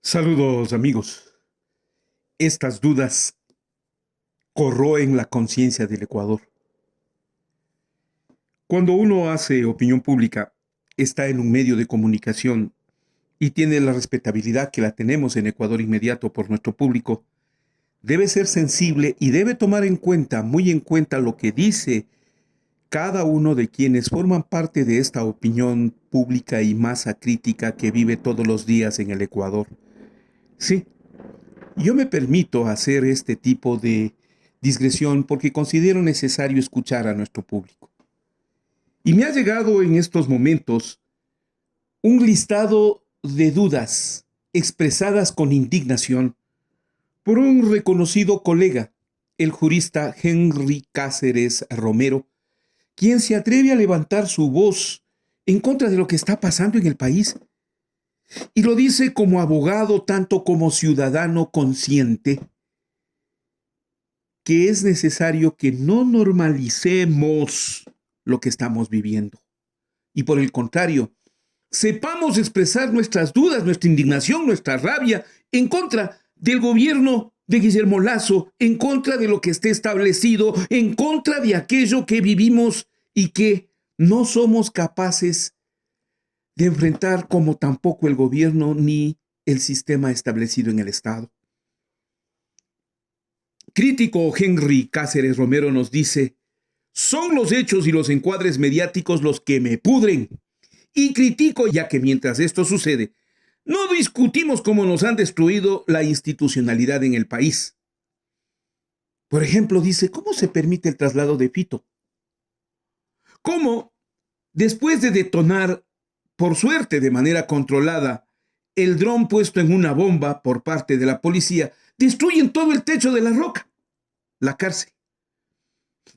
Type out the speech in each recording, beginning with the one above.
Saludos amigos. Estas dudas corroen la conciencia del Ecuador. Cuando uno hace opinión pública, está en un medio de comunicación y tiene la respetabilidad que la tenemos en Ecuador inmediato por nuestro público, debe ser sensible y debe tomar en cuenta, muy en cuenta lo que dice cada uno de quienes forman parte de esta opinión pública y masa crítica que vive todos los días en el Ecuador. Sí, yo me permito hacer este tipo de digresión porque considero necesario escuchar a nuestro público. Y me ha llegado en estos momentos un listado de dudas expresadas con indignación por un reconocido colega, el jurista Henry Cáceres Romero, quien se atreve a levantar su voz en contra de lo que está pasando en el país. Y lo dice como abogado, tanto como ciudadano consciente, que es necesario que no normalicemos lo que estamos viviendo. Y por el contrario, sepamos expresar nuestras dudas, nuestra indignación, nuestra rabia en contra del gobierno de Guillermo Lasso, en contra de lo que esté establecido, en contra de aquello que vivimos y que no somos capaces de enfrentar, como tampoco el gobierno ni el sistema establecido en el Estado. Crítico Henry Cáceres Romero nos dice: son los hechos y los encuadres mediáticos los que me pudren. Y critico ya que mientras esto sucede, no discutimos cómo nos han destruido la institucionalidad en el país. Por ejemplo, dice, ¿cómo se permite el traslado de Fito? ¿Cómo, después de detonar, por suerte de manera controlada, el dron puesto en una bomba por parte de la policía, destruyen todo el techo de La Roca, la cárcel?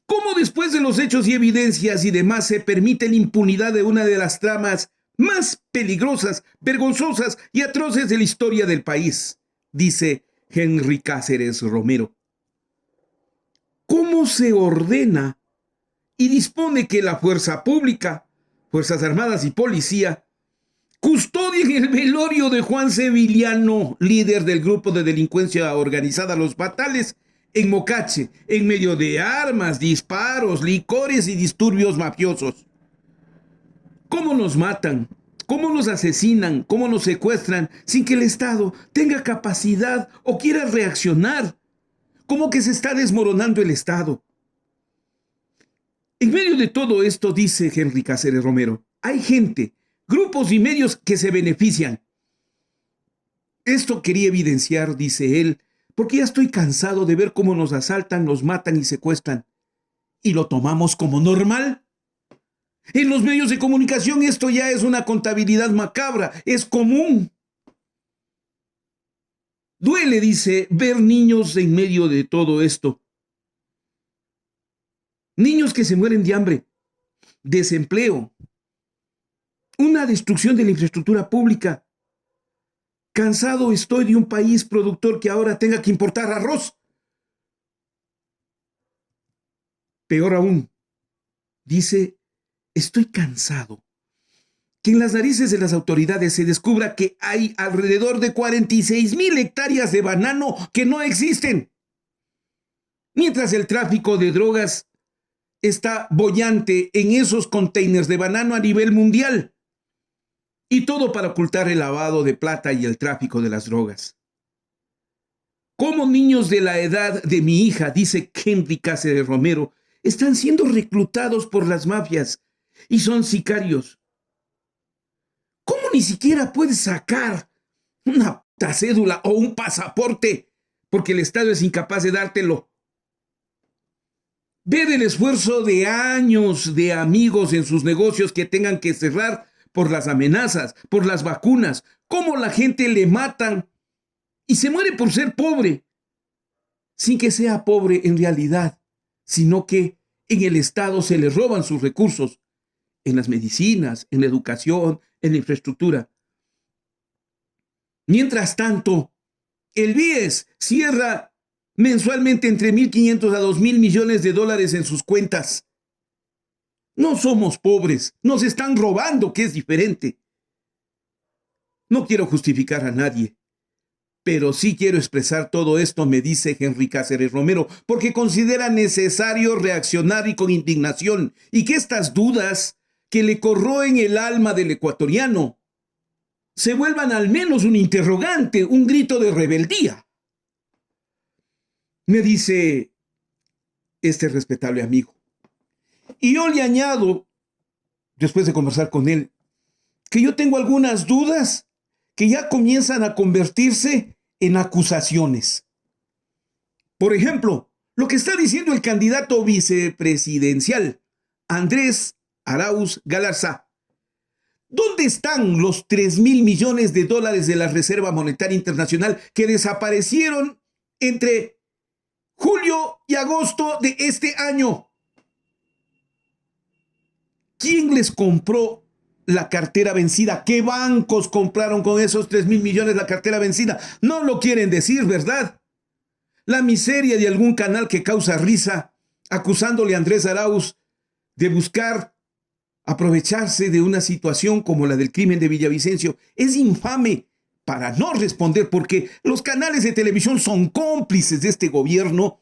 ¿Cómo después de los hechos y evidencias y demás se permite la impunidad de una de las tramas más peligrosas, vergonzosas y atroces de la historia del país? Dice Henry Cáceres Romero. ¿Cómo se ordena y dispone que la fuerza pública, Fuerzas Armadas y Policía, custodien el velorio de Juan Sevillano, líder del grupo de delincuencia organizada Los Batales, en Mocache, en medio de armas, disparos, licores y disturbios mafiosos? ¿Cómo nos matan? ¿Cómo nos asesinan? ¿Cómo nos secuestran sin que el Estado tenga capacidad o quiera reaccionar? ¿Cómo que se está desmoronando el Estado? En medio de todo esto, dice Henry Cáceres Romero, hay gente, grupos y medios que se benefician. Esto quería evidenciar, dice él, porque ya estoy cansado de ver cómo nos asaltan, nos matan y secuestran. ¿Y lo tomamos como normal? En los medios de comunicación esto ya es una contabilidad macabra, es común. Duele, dice, ver niños en medio de todo esto. Niños que se mueren de hambre, desempleo, una destrucción de la infraestructura pública. Cansado estoy de un país productor que ahora tenga que importar arroz. Peor aún, dice, estoy cansado que en las narices de las autoridades se descubra que hay alrededor de 46,000 hectáreas de banano que no existen. Mientras el tráfico de drogas está boyante en esos containers de banano a nivel mundial. Y todo para ocultar el lavado de plata y el tráfico de las drogas. ¿Cómo niños de la edad de mi hija, dice Henry Cáceres Romero, están siendo reclutados por las mafias y son sicarios? ¿Cómo ni siquiera puedes sacar una cédula o un pasaporte porque el Estado es incapaz de dártelo? Ver el esfuerzo de años de amigos en sus negocios que tengan que cerrar por las amenazas, por las vacunas, cómo la gente le matan y se muere por ser pobre, sin que sea pobre en realidad, sino que en el Estado se le roban sus recursos, en las medicinas, en la educación, en la infraestructura. Mientras tanto, el BIES cierra mensualmente entre 1.500 a 2.000 millones de dólares en sus cuentas. No somos pobres, nos están robando, que es diferente. No quiero justificar a nadie, Pero sí quiero expresar todo esto, me dice Henry Cáceres Romero, porque considera necesario reaccionar y con indignación, y que estas dudas que le corroen el alma del ecuatoriano se vuelvan al menos un interrogante, un grito de rebeldía. Me dice este respetable amigo. Y yo le añado, después de conversar con él, que yo tengo algunas dudas que ya comienzan a convertirse en acusaciones. Por ejemplo, lo que está diciendo el candidato vicepresidencial, Andrés Arauz Galarza. ¿Dónde están los 3.000 millones de dólares de la Reserva Monetaria Internacional que desaparecieron entre julio y agosto de este año? ¿Quién les compró la cartera vencida? ¿Qué bancos compraron con esos 3.000 millones la cartera vencida? No lo quieren decir, ¿verdad? La miseria de algún canal que causa risa, acusándole a Andrés Arauz de buscar aprovecharse de una situación como la del crimen de Villavicencio, es infame para no responder, porque los canales de televisión son cómplices de este gobierno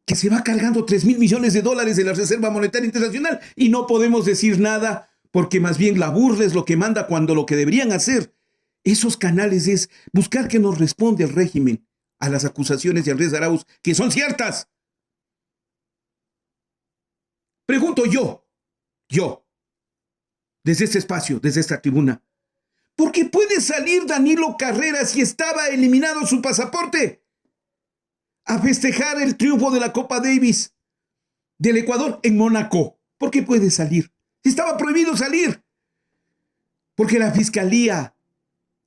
que se va cargando 3.000 millones de dólares de la Reserva Monetaria Internacional y no podemos decir nada porque más bien la burla es lo que manda, cuando lo que deberían hacer esos canales es buscar que nos responda el régimen a las acusaciones de Andrés Arauz, que son ciertas. Pregunto yo, desde este espacio, desde esta tribuna, ¿por qué puede salir Danilo Carrera si estaba eliminado su pasaporte a festejar el triunfo de la Copa Davis del Ecuador en Mónaco? ¿Por qué puede salir? Estaba prohibido salir. Porque la fiscalía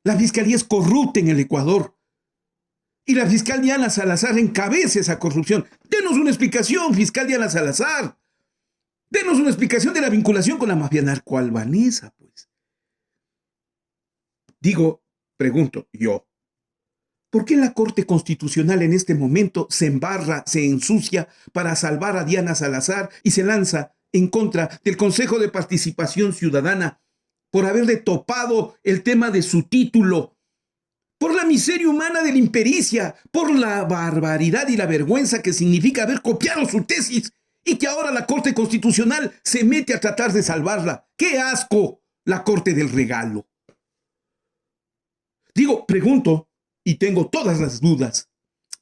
es corrupta en el Ecuador. Y la fiscal Diana Salazar encabeza esa corrupción. Denos una explicación, fiscal Diana Salazar. Denos una explicación de la vinculación con la mafia narcoalbanesa, pues. Pregunto yo, ¿por qué la Corte Constitucional en este momento se embarra, se ensucia para salvar a Diana Salazar y se lanza en contra del Consejo de Participación Ciudadana por haberle topado el tema de su título, por la miseria humana de la impericia, por la barbaridad y la vergüenza que significa haber copiado su tesis y que ahora la Corte Constitucional se mete a tratar de salvarla? ¡Qué asco! La Corte del Regalo. Pregunto, y tengo todas las dudas,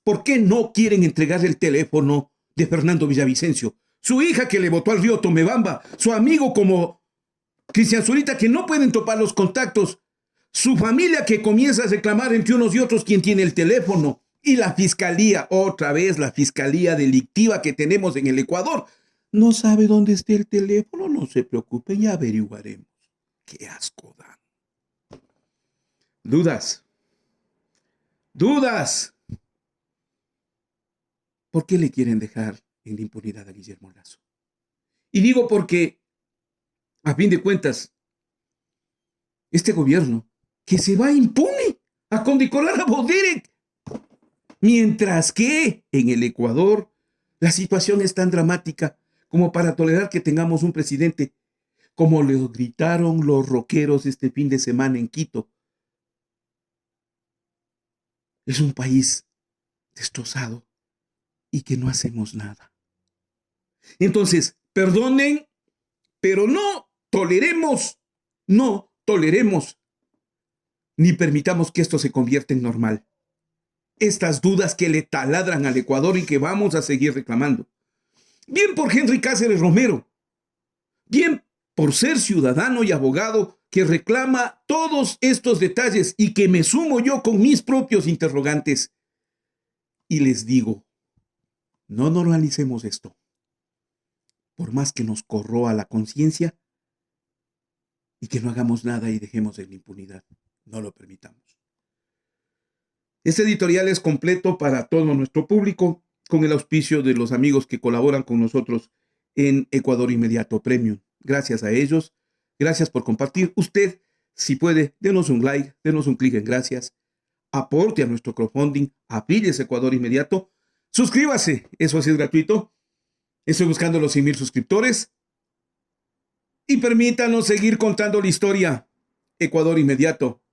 ¿por qué no quieren entregar el teléfono de Fernando Villavicencio? Su hija que le votó al río Tomebamba, su amigo como Cristian Zurita que no pueden topar los contactos, su familia que comienza a reclamar entre unos y otros quién tiene el teléfono, y la fiscalía, otra vez la fiscalía delictiva que tenemos en el Ecuador. ¿No sabe dónde está el teléfono? No se preocupen, ya averiguaremos. ¡Qué asco dan! Dudas. ¿Por qué le quieren dejar en la impunidad a Guillermo Lasso? Y digo porque, a fin de cuentas, este gobierno que se va impune a condecorar a Boderek, mientras que en el Ecuador la situación es tan dramática como para tolerar que tengamos un presidente como le gritaron los rockeros este fin de semana en Quito. Es un país destrozado y que no hacemos nada. Entonces, perdonen, pero no toleremos, ni permitamos que esto se convierta en normal. Estas dudas que le taladran al Ecuador y que vamos a seguir reclamando. Bien por Henry Cáceres Romero, bien por ser ciudadano y abogado que reclama todos estos detalles y que me sumo yo con mis propios interrogantes. Y les digo, no normalicemos esto. Por más que nos corroa la conciencia y que no hagamos nada y dejemos de la impunidad, no lo permitamos. Este editorial es completo para todo nuestro público, con el auspicio de los amigos que colaboran con nosotros en Ecuador Inmediato Premium. Gracias a ellos, gracias por compartir. Usted, si puede, denos un like, denos un clic en gracias, aporte a nuestro crowdfunding, afíliese a Ecuador Inmediato, suscríbase, eso sí es gratuito. Estoy buscando los 100,000 suscriptores y permítanos seguir contando la historia. Ecuador Inmediato.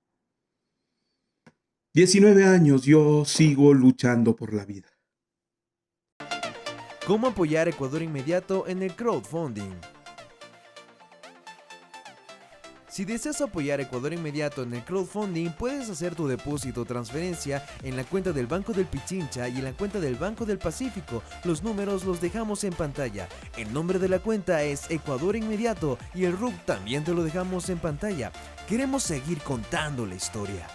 19 años, yo sigo luchando por la vida. ¿Cómo apoyar Ecuador Inmediato en el crowdfunding? Si deseas apoyar Ecuador Inmediato en el crowdfunding, puedes hacer tu depósito o transferencia en la cuenta del Banco del Pichincha y en la cuenta del Banco del Pacífico. Los números los dejamos en pantalla. El nombre de la cuenta es Ecuador Inmediato y el RUC también te lo dejamos en pantalla. Queremos seguir contando la historia.